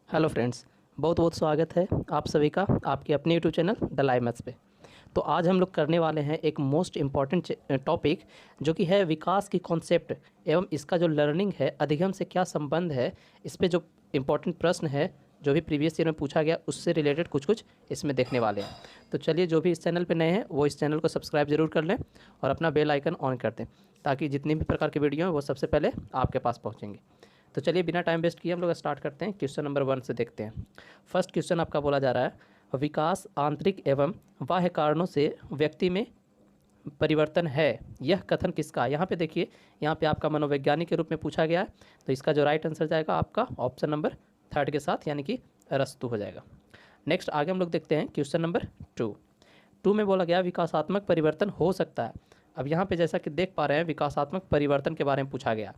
Hello friends, बहुत बहुत स्वागत है आप सभी का आपके अपने YouTube channel the live maths पे। तो आज हम लोग करने वाले हैं एक मोस्ट इम्पॉर्टेंट टॉपिक जो कि है विकास की कॉन्सेप्ट एवं इसका जो लर्निंग है अधिगम से क्या संबंध है। इस पे जो इम्पोर्टेंट प्रश्न है जो भी प्रीवियस ईयर में पूछा गया उससे रिलेटेड कुछ कुछ इसमें देखने वाले हैं। तो चलिए, जो भी इस चैनल पे नए हैं वो इस चैनल को सब्सक्राइब जरूर कर लें और अपना बेल आइकन ऑन कर दें ताकि जितनी भी प्रकार की वीडियो हैं वो सबसे पहले आपके पास पहुँचेंगे। तो चलिए, बिना टाइम वेस्ट किए हम लोग स्टार्ट करते हैं। क्वेश्चन नंबर 1 से देखते हैं। फर्स्ट क्वेश्चन आपका बोला जा रहा है, विकास आंतरिक एवं बाह्य कारणों से व्यक्ति में परिवर्तन है, यह कथन किसका। यहाँ पे देखिए, यहाँ पे आपका मनोवैज्ञानिक के रूप में पूछा गया है। तो इसका जो राइट आंसर जाएगा आपका ऑप्शन नंबर 3 के साथ, यानी कि अरस्तु हो जाएगा। नेक्स्ट आगे हम लोग देखते हैं क्वेश्चन नंबर 2 में बोला गया विकासात्मक परिवर्तन हो सकता है। अब यहाँ पे जैसा कि देख पा रहे हैं विकासात्मक परिवर्तन के बारे में पूछा गया।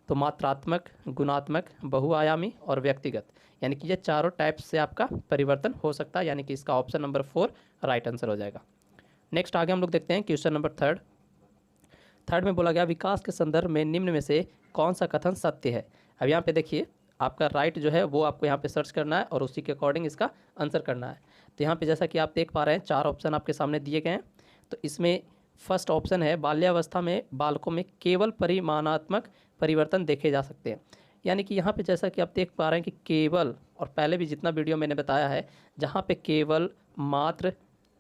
तो मात्रात्मक, गुणात्मक, बहुआयामी और व्यक्तिगत, यानी कि ये चारों टाइप्स से आपका परिवर्तन हो सकता है, यानी कि इसका ऑप्शन नंबर 4 राइट आंसर हो जाएगा। नेक्स्ट आगे हम लोग देखते हैं क्वेश्चन नंबर 3 में बोला गया विकास के संदर्भ में निम्न में से कौन सा कथन सत्य है। अब यहाँ पे देखिए, आपका राइट जो है वो आपको यहाँ पे सर्च करना है और उसी के अकॉर्डिंग इसका आंसर करना है। तो यहाँ पे जैसा कि आप देख पा रहे हैं 4 ऑप्शन आपके सामने दिए गए हैं। तो इसमें फर्स्ट ऑप्शन है बाल्यावस्था में बालकों में केवल परिमाणात्मक परिवर्तन देखे जा सकते हैं। यानी कि यहाँ पे जैसा कि आप देख पा रहे हैं कि केवल, और पहले भी जितना वीडियो मैंने बताया है, जहाँ पे केवल, मात्र,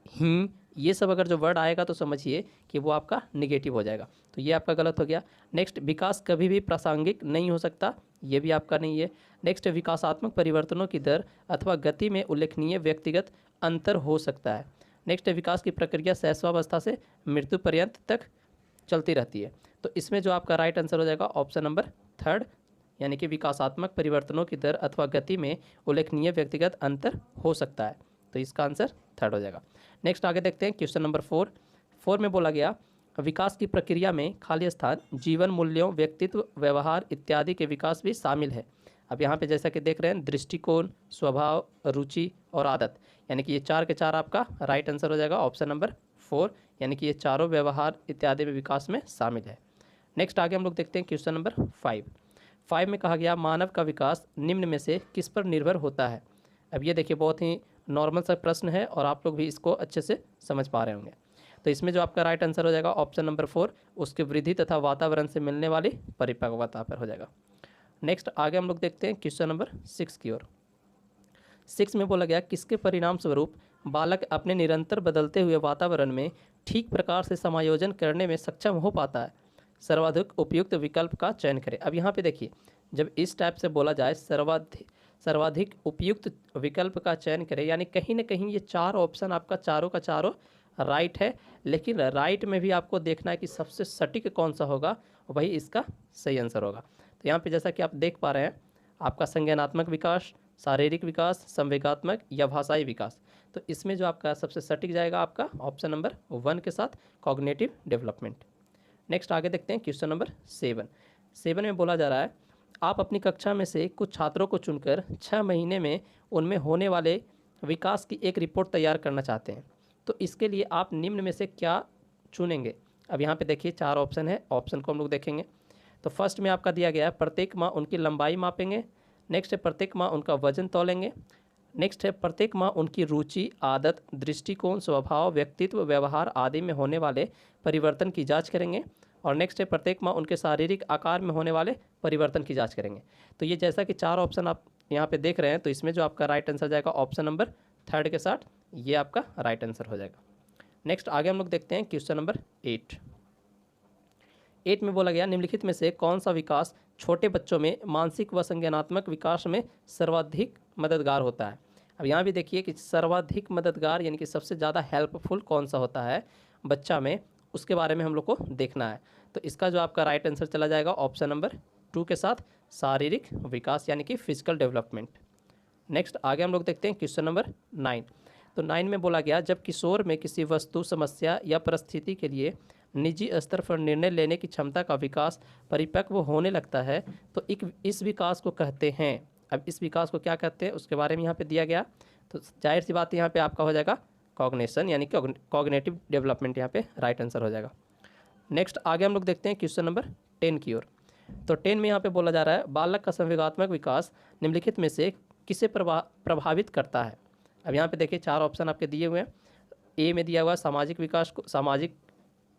ही, ये सब अगर जो वर्ड आएगा तो समझिए कि वो आपका निगेटिव हो जाएगा। तो ये आपका गलत हो गया। नेक्स्ट, विकास कभी भी प्रासंगिक नहीं हो सकता, ये भी आपका नहीं है। नेक्स्ट, विकासात्मक परिवर्तनों की दर अथवा गति में उल्लेखनीय व्यक्तिगत अंतर हो सकता है। नेक्स्ट, विकास की प्रक्रिया शैशवावस्था से मृत्यु पर्यंत तक चलती रहती है। तो इसमें जो आपका राइट आंसर हो जाएगा ऑप्शन नंबर 3, यानी कि विकासात्मक परिवर्तनों की दर अथवा गति में उल्लेखनीय व्यक्तिगत अंतर हो सकता है। तो इसका आंसर 3 हो जाएगा। नेक्स्ट आगे देखते हैं क्वेश्चन नंबर 4 में बोला गया विकास की प्रक्रिया में खाली स्थान, जीवन मूल्यों, व्यक्तित्व, व्यवहार इत्यादि के विकास भी शामिल है। अब यहाँ पे जैसा कि देख रहे हैं दृष्टिकोण, स्वभाव, रुचि और आदत, यानी कि ये 4 के 4 आपका राइट आंसर हो जाएगा ऑप्शन नंबर 4, यानी कि ये चारों व्यवहार इत्यादि में विकास में शामिल है। नेक्स्ट आगे हम लोग देखते हैं क्वेश्चन नंबर 5 में कहा गया मानव का विकास निम्न में से किस पर निर्भर होता है। अब ये देखिए, बहुत ही नॉर्मल सा प्रश्न है और आप लोग भी इसको अच्छे से समझ पा रहे होंगे। तो इसमें जो आपका राइट आंसर हो जाएगा ऑप्शन नंबर 4, उसकी वृद्धि तथा वातावरण से मिलने वाली परिपक्वता पर हो जाएगा। नेक्स्ट आगे हम लोग देखते हैं क्वेश्चन नंबर 6 की ओर। 6 में बोला गया किसके परिणाम स्वरूप बालक अपने निरंतर बदलते हुए वातावरण में ठीक प्रकार से समायोजन करने में सक्षम हो पाता है। सर्वाधिक उपयुक्त विकल्प का चयन करें। अब यहाँ पे देखिए, जब इस टाइप से बोला जाए सर्वाधिक उपयुक्त विकल्प का चयन करें, यानी कहीं ना कहीं ये 4 ऑप्शन आपका चारों का चारों राइट है, लेकिन राइट में भी आपको देखना है कि सबसे सटीक कौन सा होगा, वही इसका सही आंसर होगा। तो यहाँ पे जैसा कि आप देख पा रहे हैं आपका संज्ञानात्मक विकास, शारीरिक विकास, संवेगात्मक या भाषाई विकास। तो इसमें जो आपका सबसे सटीक जाएगा आपका ऑप्शन नंबर 1 के साथ कॉग्निटिव डेवलपमेंट। नेक्स्ट आगे देखते हैं क्वेश्चन नंबर 7 में बोला जा रहा है आप अपनी कक्षा में से कुछ छात्रों को चुनकर 6 महीने में उनमें होने वाले विकास की एक रिपोर्ट तैयार करना चाहते हैं। तो इसके लिए आप निम्न में से क्या चुनेंगे। अब यहाँ पे देखिए 4 ऑप्शन है, ऑप्शन को हम लोग देखेंगे। तो फर्स्ट में आपका दिया गया है प्रत्येक माह उनकी लंबाई मापेंगे। नेक्स्ट है प्रत्येक माह उनका वजन तौलेंगे। नेक्स्ट है प्रत्येक माह उनकी रुचि, आदत, दृष्टिकोण, स्वभाव, व्यक्तित्व, व्यवहार आदि में होने वाले परिवर्तन की जांच करेंगे। और नेक्स्ट है प्रत्येक माह उनके शारीरिक आकार में होने वाले परिवर्तन की जांच करेंगे। तो ये जैसा कि 4 ऑप्शन आप यहाँ पे देख रहे हैं, तो इसमें जो आपका राइट आंसर जाएगा ऑप्शन नंबर 3 के साथ, ये आपका राइट आंसर हो जाएगा। नेक्स्ट आगे हम लोग देखते हैं क्वेश्चन नंबर 8 में बोला गया निम्नलिखित में से कौन सा विकास छोटे बच्चों में मानसिक व संज्ञानात्मक विकास में सर्वाधिक मददगार होता है। अब यहाँ भी देखिए कि सर्वाधिक मददगार यानी कि सबसे ज़्यादा हेल्पफुल कौन सा होता है बच्चा में, उसके बारे में हम लोग को देखना है। तो इसका जो आपका राइट आंसर चला जाएगा ऑप्शन नंबर 2 के साथ शारीरिक विकास, यानी कि फिजिकल डेवलपमेंट। नेक्स्ट आगे हम लोग देखते हैं क्वेश्चन नंबर 9। तो 9 में बोला गया जब किशोर में किसी वस्तु, समस्या या परिस्थिति के लिए निजी स्तर पर निर्णय लेने की क्षमता का विकास परिपक्व होने लगता है तो इस विकास को कहते हैं। अब इस विकास को क्या कहते हैं उसके बारे में यहाँ पे दिया गया। तो जाहिर सी बात है यहाँ पे आपका हो जाएगा कॉग्निशन, यानी कि कॉग्निटिव डेवलपमेंट यहाँ पे राइट आंसर हो जाएगा। नेक्स्ट आगे हम लोग देखते हैं क्वेश्चन नंबर 10 की ओर। तो 10 में यहाँ पे बोला जा रहा है बालक का संवेगात्मक विकास निम्नलिखित में से किसे प्रभावित करता है। अब यहाँ पे देखिए 4 ऑप्शन आपके दिए हुए हैं। ए में दिया हुआ सामाजिक विकास को,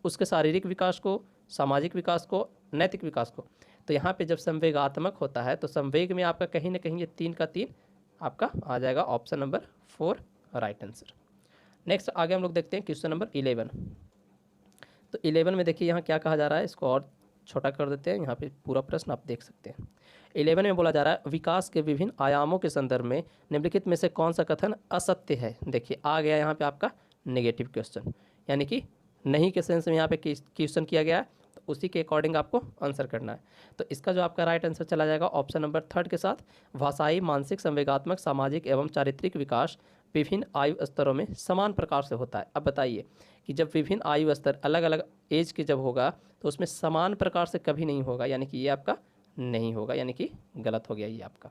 उसके शारीरिक विकास को, सामाजिक विकास को, नैतिक विकास को। तो यहाँ पे जब संवेगात्मक होता है तो संवेग में आपका कहीं ना कहीं ये 3 का 3 आपका आ जाएगा option number 4 right answer. Next आगे हम लोग देखते हैं क्वेश्चन नंबर 11। तो 11 में देखिए यहाँ क्या कहा जा रहा है, इसको और छोटा कर देते हैं, यहाँ पे पूरा प्रश्न आप देख सकते हैं। 11 में बोला जा रहा है विकास के विभिन्न आयामों के संदर्भ में निम्नलिखित में से कौन सा कथन असत्य है। देखिए आ गया यहाँ पे आपका नेगेटिव क्वेश्चन, यानी कि नहीं के सेंस में यहाँ पे क्वेश्चन किया गया है, तो उसी के अकॉर्डिंग आपको आंसर करना है। तो इसका जो आपका राइट आंसर चला जाएगा ऑप्शन नंबर 3 के साथ, भाषाई, मानसिक, संवेगात्मक, सामाजिक एवं चारित्रिक विकास विभिन्न आयु स्तरों में समान प्रकार से होता है। अब बताइए कि जब विभिन्न आयु स्तर अलग अलग एज के जब होगा तो उसमें समान प्रकार से कभी नहीं होगा, यानी कि ये आपका नहीं होगा, यानी कि गलत हो गया ये आपका।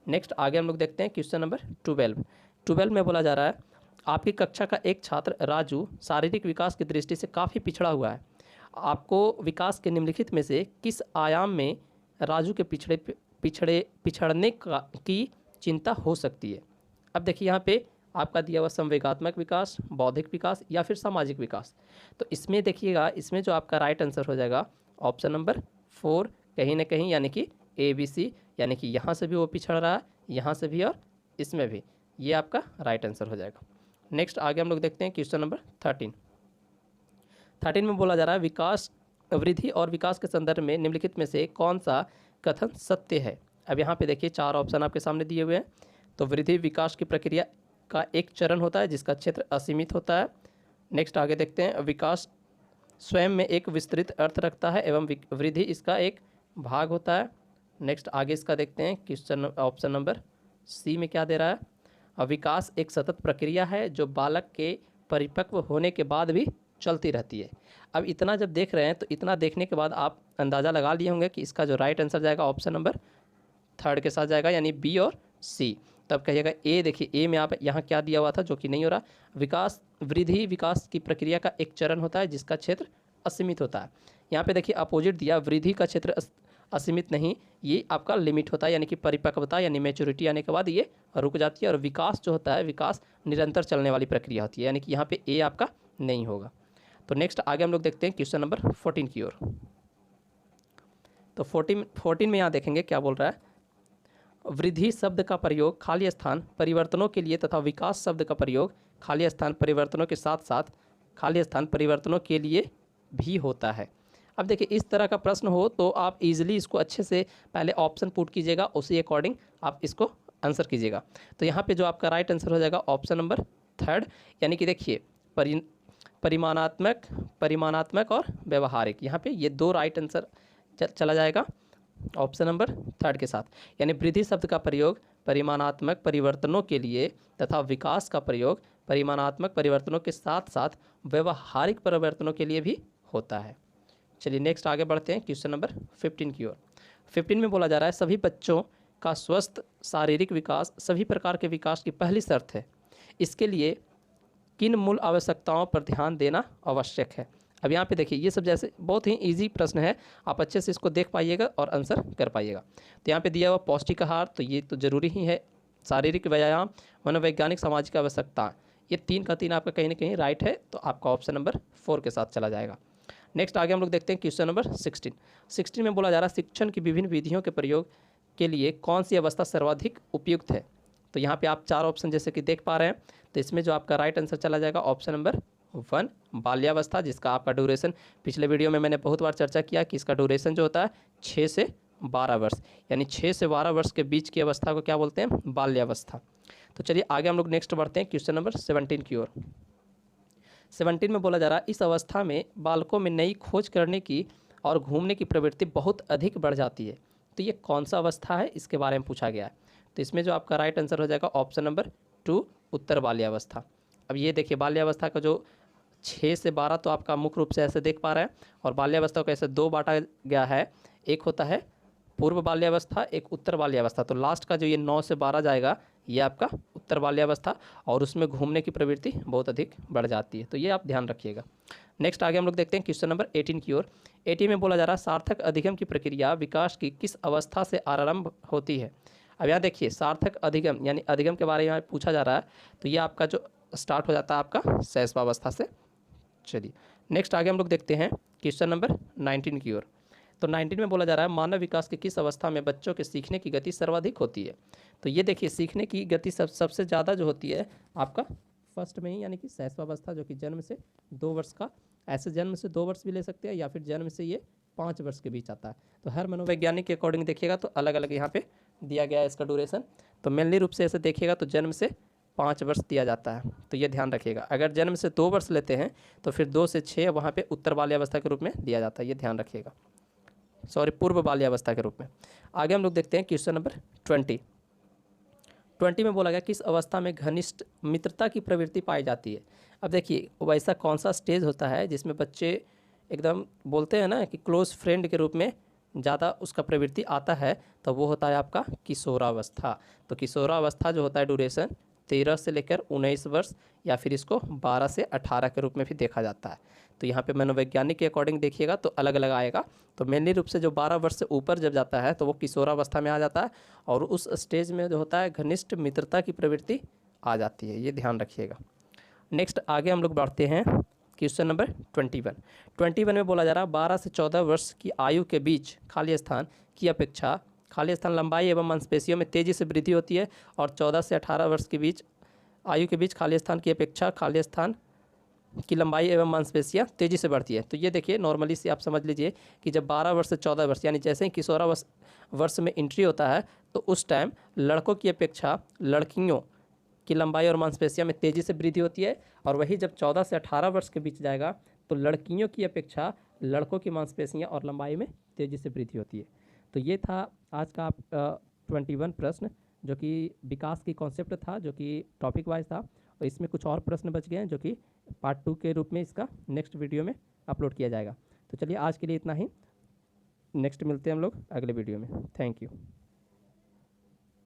नेक्स्ट आगे हम लोग देखते हैं क्वेश्चन नंबर 12 में बोला जा रहा है आपकी कक्षा का एक छात्र राजू शारीरिक विकास की दृष्टि से काफ़ी पिछड़ा हुआ है। आपको विकास के निम्नलिखित में से किस आयाम में राजू के पिछड़ने की चिंता हो सकती है। अब देखिए यहाँ पे आपका दिया हुआ संवेगात्मक विकास, बौद्धिक विकास या फिर सामाजिक विकास। तो इसमें देखिएगा, इसमें जो आपका राइट आंसर हो जाएगा ऑप्शन नंबर 4 कहीं ना कहीं, यानी कि ABC, यानी कि यहाँ से भी वो पिछड़ रहा है, यहाँ से भी और इसमें भी, ये आपका राइट आंसर हो जाएगा। नेक्स्ट आगे हम लोग देखते हैं क्वेश्चन नंबर 13 में बोला जा रहा है विकास, वृद्धि और विकास के संदर्भ में निम्नलिखित में से कौन सा कथन सत्य है। अब यहाँ पे देखिए 4 ऑप्शन आपके सामने दिए हुए हैं। तो वृद्धि विकास की प्रक्रिया का एक चरण होता है जिसका क्षेत्र असीमित होता है। नेक्स्ट आगे देखते हैं विकास स्वयं में एक विस्तृत अर्थ रखता है एवं वृद्धि इसका एक भाग होता है। नेक्स्ट आगे इसका देखते हैं क्वेश्चन ऑप्शन नंबर C में क्या दे रहा है, विकास एक सतत प्रक्रिया है जो बालक के परिपक्व होने के बाद भी चलती रहती है। अब इतना जब देख रहे हैं तो इतना देखने के बाद आप अंदाज़ा लगा लिए होंगे कि इसका जो राइट आंसर जाएगा ऑप्शन नंबर 3 के साथ जाएगा, यानी B और C। तब कहिएगा A। देखिए A में आप यहाँ क्या दिया हुआ था जो कि नहीं हो रहा, विकास, वृद्धि विकास की प्रक्रिया का एक चरण होता है जिसका क्षेत्र असीमित होता है। यहाँ पे देखिए अपोजिट दिया, वृद्धि का क्षेत्र असीमित नहीं, ये आपका लिमिट होता है, यानी कि परिपक्वता यानी मैच्योरिटी आने के बाद ये रुक जाती है। और विकास जो होता है, विकास निरंतर चलने वाली प्रक्रिया होती है, यानी कि यहाँ पे A आपका नहीं होगा। तो नेक्स्ट आगे हम लोग देखते हैं क्वेश्चन नंबर 14 की ओर। तो 14 में यहाँ देखेंगे क्या बोल रहा है, वृद्धि शब्द का प्रयोग खाली स्थान परिवर्तनों के लिए तथा विकास शब्द का प्रयोग खाली स्थान परिवर्तनों के साथ साथ खाली स्थान परिवर्तनों के लिए भी होता है। अब देखिए इस तरह का प्रश्न हो तो आप इजीली इसको अच्छे से पहले ऑप्शन पुट कीजिएगा, उसी अकॉर्डिंग आप इसको आंसर कीजिएगा। तो यहाँ पे जो आपका राइट आंसर हो जाएगा ऑप्शन नंबर 3, यानी कि देखिए परिमाणात्मक और व्यवहारिक, यहाँ पे ये 2 राइट आंसर चला जाएगा ऑप्शन नंबर 3 के साथ। यानी वृद्धि शब्द का प्रयोग परिमाणात्मक परिवर्तनों के लिए तथा विकास का प्रयोग परिमाणात्मक परिवर्तनों के साथ साथ व्यवहारिक परिवर्तनों के लिए भी होता है। चलिए नेक्स्ट आगे बढ़ते हैं क्वेश्चन नंबर 15 की ओर। 15 में बोला जा रहा है सभी बच्चों का स्वस्थ शारीरिक विकास सभी प्रकार के विकास की पहली शर्त है। इसके लिए किन मूल आवश्यकताओं पर ध्यान देना आवश्यक है। अब यहाँ पे देखिए ये सब जैसे बहुत ही इजी प्रश्न है, आप अच्छे से इसको देख पाइएगा और आंसर कर पाइएगा। तो यहाँ पे दिया हुआ पौष्टिक आहार, तो ये तो ज़रूरी ही है, शारीरिक व्यायाम, मनोवैज्ञानिक, सामाजिक आवश्यकता, ये 3 का 3 आपका कहीं ना कहीं राइट है, तो आपका ऑप्शन नंबर 4 के साथ चला जाएगा। नेक्स्ट आगे हम लोग देखते हैं क्वेश्चन नंबर 16 में बोला जा रहा है शिक्षण की विभिन्न विधियों के प्रयोग के लिए कौन सी अवस्था सर्वाधिक उपयुक्त है। तो यहाँ पे आप 4 ऑप्शन जैसे कि देख पा रहे हैं, तो इसमें जो आपका राइट आंसर चला जाएगा ऑप्शन नंबर 1 बाल्यावस्था, जिसका आपका ड्यूरेशन पिछले वीडियो में मैंने बहुत बार चर्चा किया कि इसका ड्यूरेशन जो होता है 6 से 12 वर्ष, यानी 6 से 12 वर्ष के बीच की अवस्था को क्या बोलते हैं, बाल्यावस्था। तो चलिए आगे हम लोग नेक्स्ट बढ़ते हैं क्वेश्चन नंबर 17 की ओर। 17 में बोला जा रहा है इस अवस्था में बालकों में नई खोज करने की और घूमने की प्रवृत्ति बहुत अधिक बढ़ जाती है। तो ये कौन सा अवस्था है, इसके बारे में पूछा गया है। तो इसमें जो आपका राइट आंसर हो जाएगा ऑप्शन नंबर 2 उत्तर बाल्यावस्था। अब ये देखिए बाल्यावस्था का जो 6 से 12 तो आपका मुख्य रूप से ऐसे देख पा रहे हैं, और बाल्यावस्था को ऐसे 2 बांटा गया है, एक होता है पूर्व बाल्यावस्था, एक उत्तर बाल्यावस्था। तो लास्ट का जो ये 9 से 12 जाएगा ये आपका उत्तर बाल्यावस्था, और उसमें घूमने की प्रवृत्ति बहुत अधिक बढ़ जाती है, तो ये आप ध्यान रखिएगा। नेक्स्ट आगे हम लोग देखते हैं क्वेश्चन नंबर 18 की ओर। 18 में बोला जा रहा है सार्थक अधिगम की प्रक्रिया विकास की किस अवस्था से आरंभ होती है। अब यहाँ देखिए सार्थक अधिगम यानी अधिगम के बारे में पूछा जा रहा है, तो ये आपका जो स्टार्ट हो जाता है आपका शैशवावस्था से। चलिए नेक्स्ट आगे हम लोग देखते हैं क्वेश्चन नंबर 19 की ओर। तो 19 में बोला जा रहा है मानव विकास की किस अवस्था में बच्चों के सीखने की गति सर्वाधिक होती है। तो ये देखिए सीखने की गति सबसे ज़्यादा जो होती है आपका फर्स्ट में ही, यानी कि शैशवावस्था, जो कि जन्म से 2 वर्ष का, ऐसे जन्म से 2 वर्ष भी ले सकते हैं या फिर जन्म से ये 5 वर्ष के बीच आता है। तो हर मनोवैज्ञानिक के अकॉर्डिंग देखिएगा तो अलग अलग यहाँ पे दिया गया है इसका ड्यूरेशन। तो मेनली रूप से ऐसे देखिएगा तो जन्म से 5 वर्ष दिया जाता है, तो ये ध्यान रखिएगा। अगर जन्म से 2 वर्ष लेते हैं तो फिर 2 से 6 वहाँ पे उत्तर बाल्यावस्था के रूप में दिया जाता है, ये ध्यान रखिएगा, सॉरी पूर्व बाल्यावस्था के रूप में। आगे हम लोग देखते हैं क्वेश्चन नंबर 20 में बोला गया किस अवस्था में घनिष्ठ मित्रता की प्रवृत्ति पाई जाती है। अब देखिए वैसा कौन सा स्टेज होता है जिसमें बच्चे एकदम बोलते हैं ना कि क्लोज फ्रेंड के रूप में ज़्यादा उसका प्रवृत्ति आता है, तो वो होता है आपका किशोरावस्था। तो किशोरावस्था जो होता है ड्यूरेशन 13 से लेकर 19 वर्ष या फिर इसको 12 से 18 के रूप में भी देखा जाता है। तो यहाँ पे मनोवैज्ञानिक के अकॉर्डिंग देखिएगा तो अलग अलग आएगा। तो मेनली रूप से जो 12 वर्ष से ऊपर जब जाता है तो वो किशोरावस्था में आ जाता है, और उस स्टेज में जो होता है घनिष्ठ मित्रता की प्रवृत्ति आ जाती है, ये ध्यान रखिएगा। नेक्स्ट आगे हम लोग बढ़ते हैं क्वेश्चन नंबर 21 में बोला जा रहा है 12 से 14 वर्ष की आयु के बीच खाली स्थान की अपेक्षा खाली स्थान लंबाई एवं मांसपेशियों में तेज़ी से वृद्धि होती है, और 14 से 18 वर्ष के बीच आयु के बीच खाली स्थान की अपेक्षा खाली स्थान की लंबाई एवं मांसपेशियाँ तेज़ी से बढ़ती है। तो ये देखिए नॉर्मली से आप समझ लीजिए कि जब 12 वर्ष से 14 वर्ष यानी जैसे ही किशोरावर्ष में एंट्री होता है तो उस टाइम लड़कों की अपेक्षा लड़कियों की लंबाई और मांसपेशियाँ में तेज़ी से वृद्धि होती है, और वही जब 14 से 18 वर्ष के बीच जाएगा तो लड़कियों की अपेक्षा लड़कों की मांसपेशियाँ और लंबाई में तेज़ी से वृद्धि होती है। तो ये था आज का 21 प्रश्न, जो कि विकास की कॉन्सेप्ट था, जो कि टॉपिक वाइज था, और इसमें कुछ और प्रश्न बच गए हैं जो कि पार्ट 2 के रूप में इसका नेक्स्ट वीडियो में अपलोड किया जाएगा। तो चलिए आज के लिए इतना ही, नेक्स्ट मिलते हैं हम लोग अगले वीडियो में। Thank you.